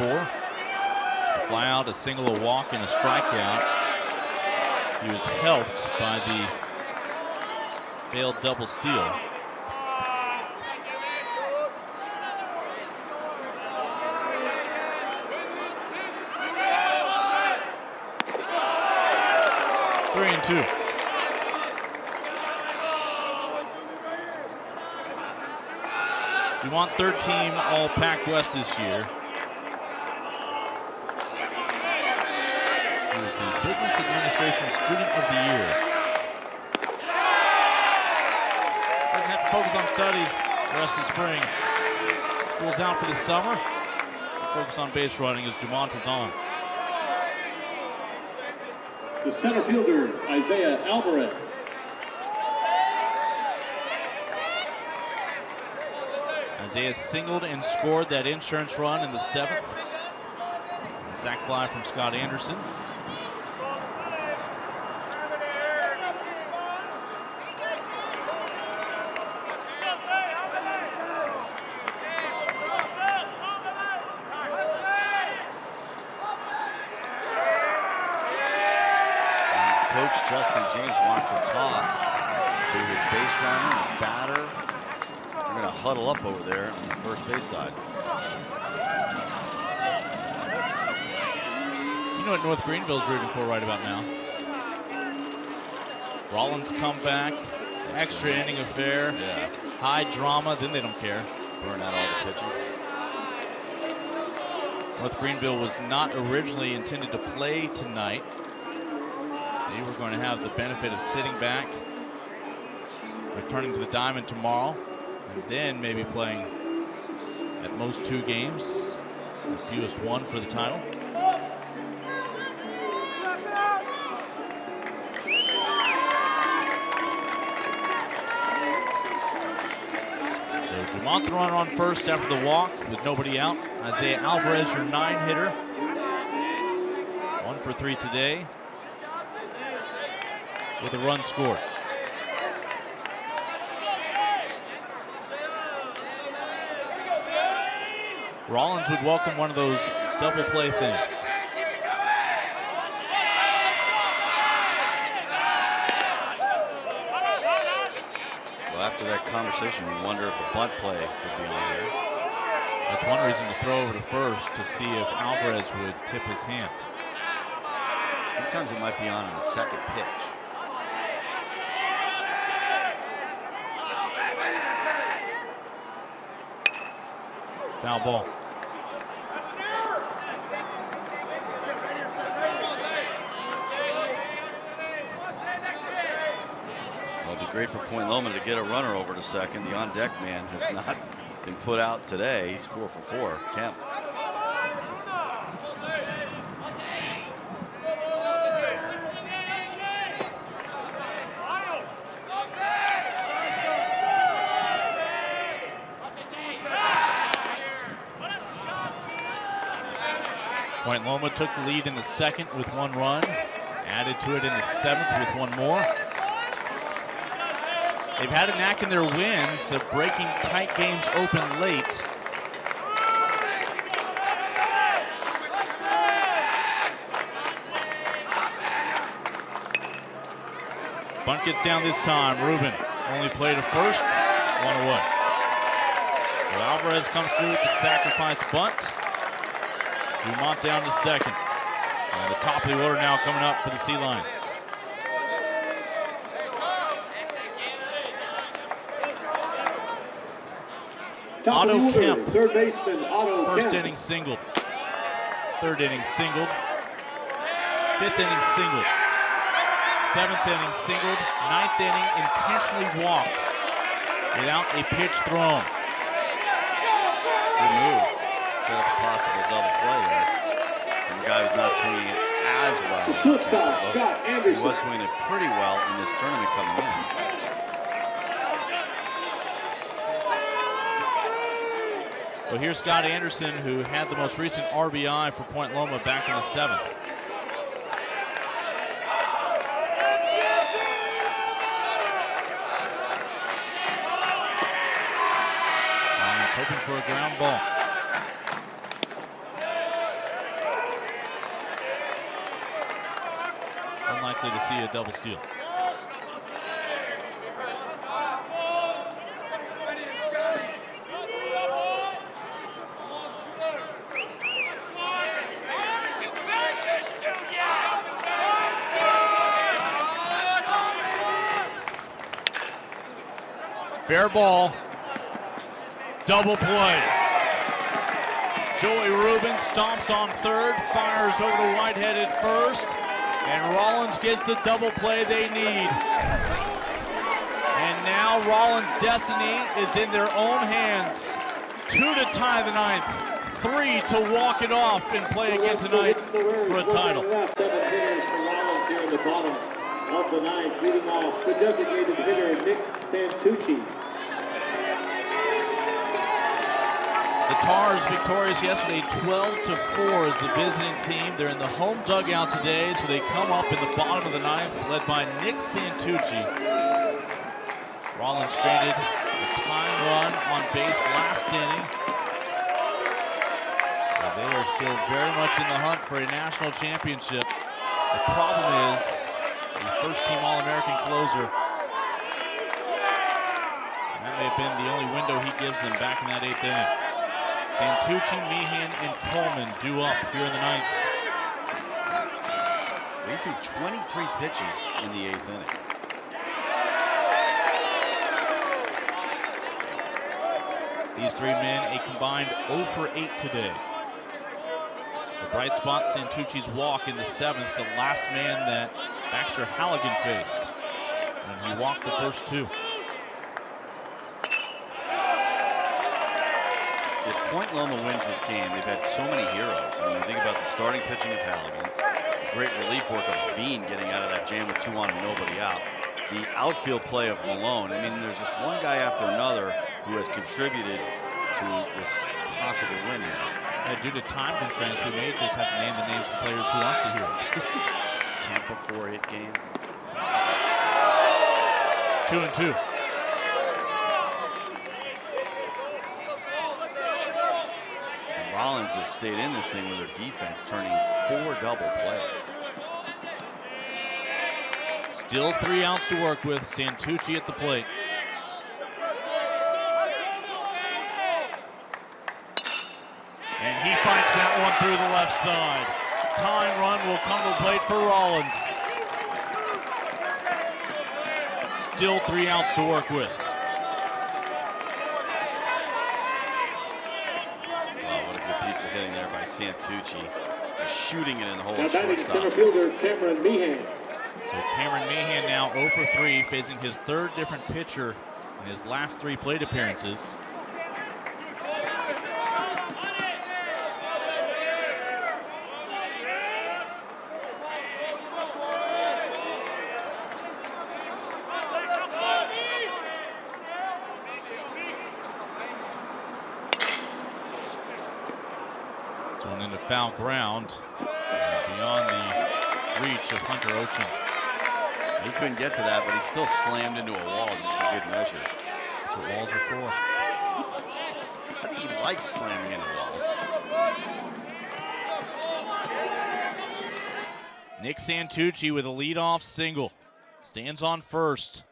4. A fly out, a single, a walk, and a strikeout. He was helped by the failed double steal. Three and 2. Dumont, third team All Pac West this year. He was the Business Administration Student of the Year. Doesn't have to focus on studies the rest of the spring. School's out for the summer. Focus on base running as Dumont is on. The center fielder, Isaiah Alvarez. Isaiah singled and scored that insurance run in the 7th. Sac fly from Scott Anderson. And Coach Justin James wants to talk to his base runner, his batter. They're going to huddle up over there on the first base side. You know what North Greenville's rooting for right about now? Rollins comeback, extra inning affair, Yeah. high drama, then they don't care. Burn out all the pitching. North Greenville was not originally intended to play tonight. They were going to have the benefit of sitting back, returning to the diamond tomorrow, and then maybe playing at most 2 games, the fewest 1 for the title. So Dumont the runner on first after the walk with nobody out. Isaiah Alvarez, your 9-hitter. 1 for 3 today with a run scored. Rollins would welcome one of those double play things. Well, after that conversation, you wonder if a bunt play would be on here. That's one reason to throw over to first, to see if Alvarez would tip his hand. Sometimes it might be on the second pitch. Foul ball. Well, it'd be great for Point Loma to get a runner over to second. The on-deck man has not been put out today. He's 4 for 4. Kemp. Point Loma took the lead in the 2nd with 1 run, added to it in the 7th with 1 more. They've had a knack in their wins of breaking tight games open late. Bunt gets down this time. Rubin only played a first, 1 away. So Alvarez comes through with the sacrifice bunt. Dumont down to second. And the top of the order now coming up for the Sea Lions. Otto Kemp, third baseman Otto first Kemp. inning singled. 3rd inning singled. 5th inning singled. 7th inning singled. 9th inning intentionally walked without a pitch thrown. Good move. Set up a possible double play there. From a guy who's not swinging it as well as Kemp. Scott He Anderson. was swinging it pretty well in this tournament coming in. So here's Scott Anderson, who had the most recent RBI for Point Loma back in the 7th. Lions hoping for a ground ball. likely to see a double steal. Fair ball. Double play. Joey Rubin stomps on third, fires over to Whitehead at first, and Rollins gets the double play they need. And now Rollins' destiny is in their own hands. 2 to tie the ninth, 3 to walk it off and play again tonight for a title. 7 hitters for Rollins here in the bottom of the ninth, leading off the designated hitter Nick Santucci. The Tars victorious yesterday, 12-4 as the visiting team. They're in the home dugout today, so they come up in the bottom of the ninth, led by Nick Santucci. Rollins stranded a tying run on base last inning. But they are still very much in the hunt for a national championship. The problem is the first-team All-American closer. And that may have been the only window he gives them back in that 8th inning. Santucci, Meehan, and Coleman due up here in the ninth. He threw 23 pitches in the 8th inning. These three men a combined 0 for 8 today. The bright spot, Santucci's walk in the 7th, the last man that Baxter Halligan faced. And he walked the first 2. If Point Loma wins this game, they've had so many heroes. I mean, you think about the starting pitching of Halligan, the great relief work of Veen getting out of that jam with 2 on and nobody out, the outfield play of Malone. I mean, there's just one guy after another who has contributed to this possible win here. Due to time constraints, we may just have to name the names of the players who aren't the heroes. Can't before hit game. 2-2. Rollins has stayed in this thing with their defense, turning 4 double plays. Still 3 outs to work with. Santucci at the plate. And he fights that one through the left side. Tying run will come to the plate for Rollins. Still 3 outs to work with. Piece of hitting there by Santucci, shooting it in the hole. Now batting center fielder Cameron Meehan. So Cameron Meehan now 0 for 3, facing his 3rd different pitcher in his last 3 plate appearances. One into foul ground, beyond the reach of Hunter Ochin. He couldn't get to that, but he still slammed into a wall just for good measure. That's what walls are for. I think he likes slamming into walls. Nick Santucci with a leadoff single. Stands on first.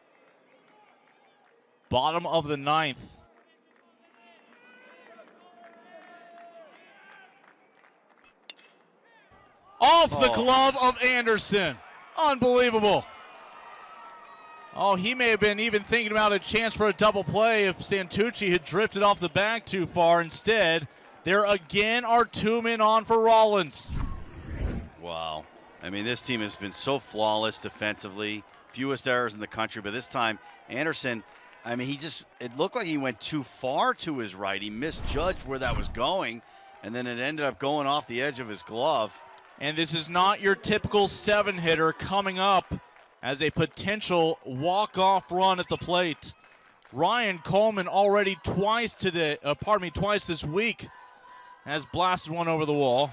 Bottom of the ninth. Off the glove of Anderson. Unbelievable. Oh, he may have been even thinking about a chance for a double play if Santucci had drifted off the bag too far. Instead, there again are 2 men on for Rollins. Wow. I mean, this team has been so flawless defensively. Fewest errors in the country, but this time, Anderson, I mean, it looked like he went too far to his right. He misjudged where that was going, and then it ended up going off the edge of his glove. And this is not your typical 7-hitter coming up as a potential walk-off run at the plate. Ryan Coleman already twice this week has blasted one over the wall.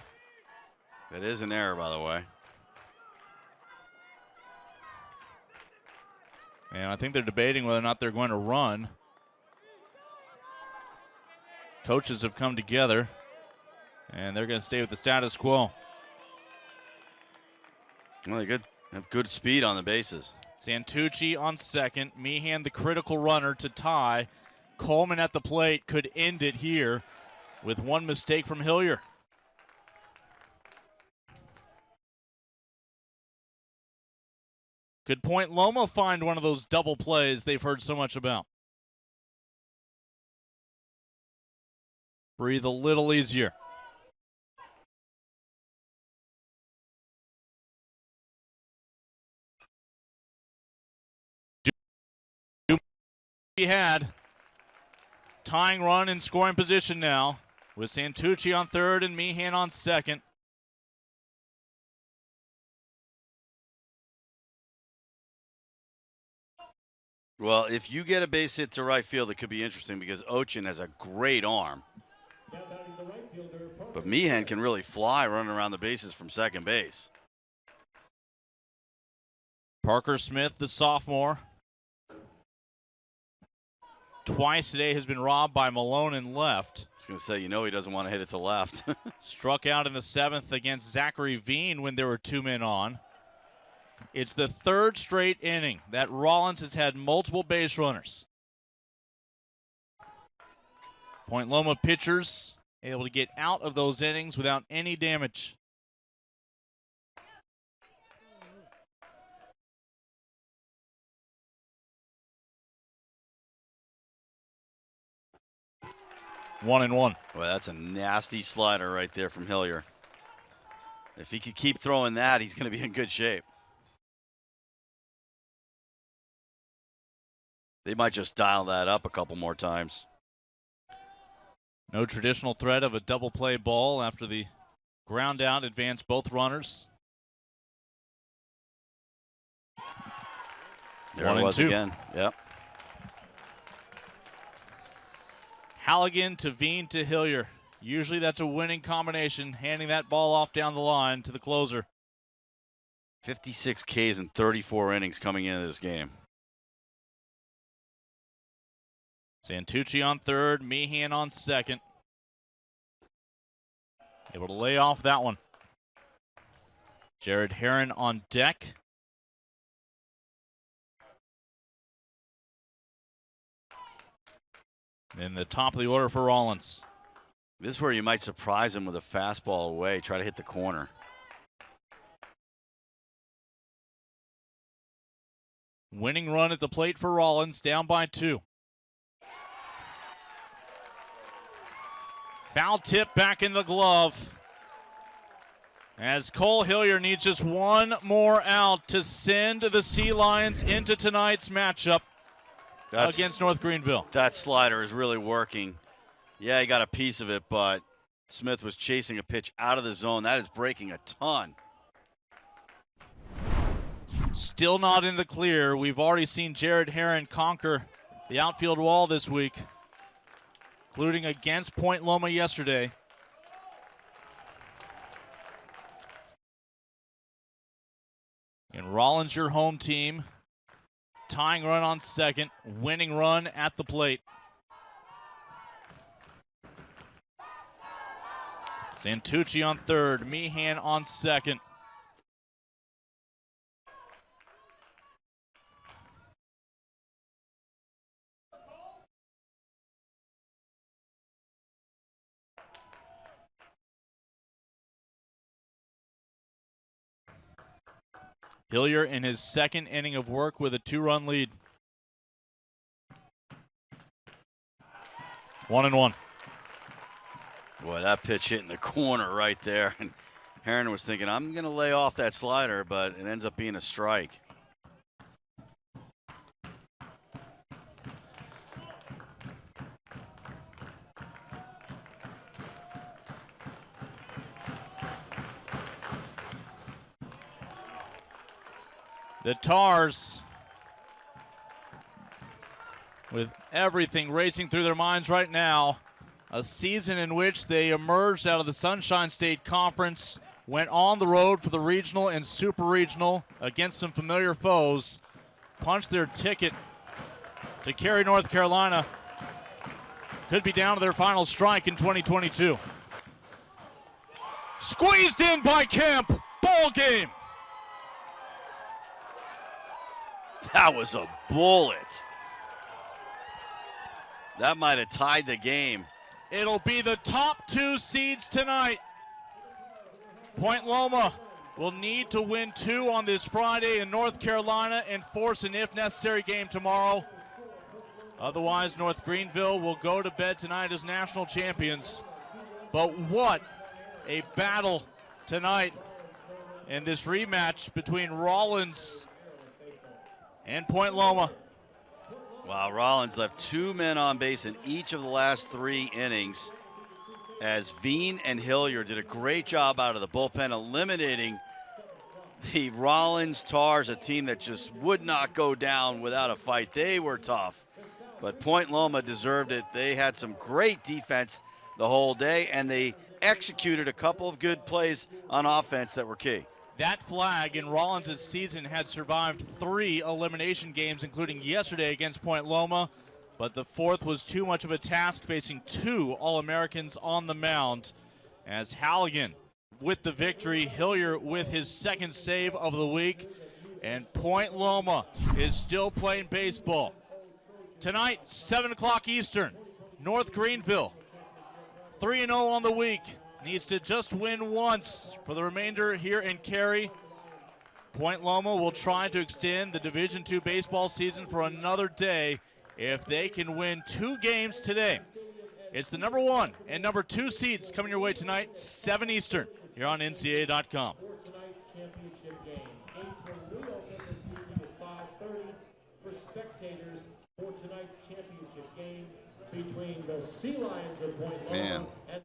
That is an error, by the way. And I think they're debating whether or not they're going to run. Coaches have come together, and they're going to stay with the status quo. Well, Have good speed on the bases. Santucci on second. Meehan the critical runner to tie. Coleman at the plate could end it here with one mistake from Hillier. Could Point Loma find one of those double plays they've heard so much about? Breathe a little easier. He had tying run in scoring position now with Santucci on third and Meehan on second. Well, if you get a base hit to right field, it could be interesting because Ochin has a great arm. But Meehan can really fly running around the bases from second base. Parker Smith, the sophomore, twice today has been robbed by Malone in left. I was going to say, you know he doesn't want to hit it to left. Struck out in the seventh against Zachary Veen when there were two men on. It's the third straight inning that Rollins has had multiple base runners. Point Loma pitchers able to get out of those innings without any damage. 1-1. Well, that's a nasty slider right there from Hillier. If he could keep throwing that, he's going to be in good shape. They might just dial that up a couple more times. No traditional threat of a double play ball after the ground out advanced both runners. There it was again. Yep. Halligan to Veen to Hillier. Usually that's a winning combination, handing that ball off down the line to the closer. 56 Ks in 34 innings coming into this game. Santucci on third, Meehan on second. Able to lay off that one. Jared Herron on deck. In the top of the order for Rollins. This is where you might surprise him with a fastball away, try to hit the corner. Winning run at the plate for Rollins, down by 2. Foul tip back in the glove. As Cole Hillier needs just one more out to send the Sea Lions into tonight's matchup against North Greenville. That slider is really working. Yeah, he got a piece of it, but Smith was chasing a pitch out of the zone. That is breaking a ton. Still not in the clear. We've already seen Jared Herron conquer the outfield wall this week, including against Point Loma yesterday. And Rollins, your home team. Tying run on second, winning run at the plate. Santucci on third, Meehan on second. Hillier in his second inning of work with a 2-run lead. 1-1. Boy, that pitch hit in the corner right there. And Herron was thinking, I'm going to lay off that slider, but it ends up being a strike. The Tars, with everything racing through their minds right now, a season in which they emerged out of the Sunshine State Conference, went on the road for the regional and super regional against some familiar foes, punched their ticket to Cary, North Carolina. Could be down to their final strike in 2022. Squeezed in by Kemp. Ball game. That was a bullet. That might have tied the game. It'll be the top 2 seeds tonight. Point Loma will need to win 2 on this Friday in North Carolina and force an if necessary game tomorrow. Otherwise, North Greenville will go to bed tonight as national champions. But what a battle tonight in this rematch between Rollins and Point Loma. Wow, Rollins left 2 men on base in each of the last 3 innings, as Veen and Hilliard did a great job out of the bullpen, eliminating the Rollins Tars, a team that just would not go down without a fight. They were tough, but Point Loma deserved it. They had some great defense the whole day, and they executed a couple of good plays on offense that were key. That flag in Rollins' season had survived 3 elimination games, including yesterday against Point Loma, but the 4th was too much of a task, facing 2 All-Americans on the mound. As Halligan with the victory, Hilliard with his 2nd save of the week, and Point Loma is still playing baseball. Tonight, 7 o'clock Eastern, North Greenville, 3-0 on the week. Needs to just win once for the remainder here in Cary. Point Loma will try to extend the Division II baseball season for another day if they can win 2 games today. It's the number 1 and number 2 seeds coming your way tonight, 7 Eastern, here on NCAA.com. For tonight's championship game, gates will reopen this evening at 5:30 for spectators for tonight's championship game between the Sea Lions of Point Loma and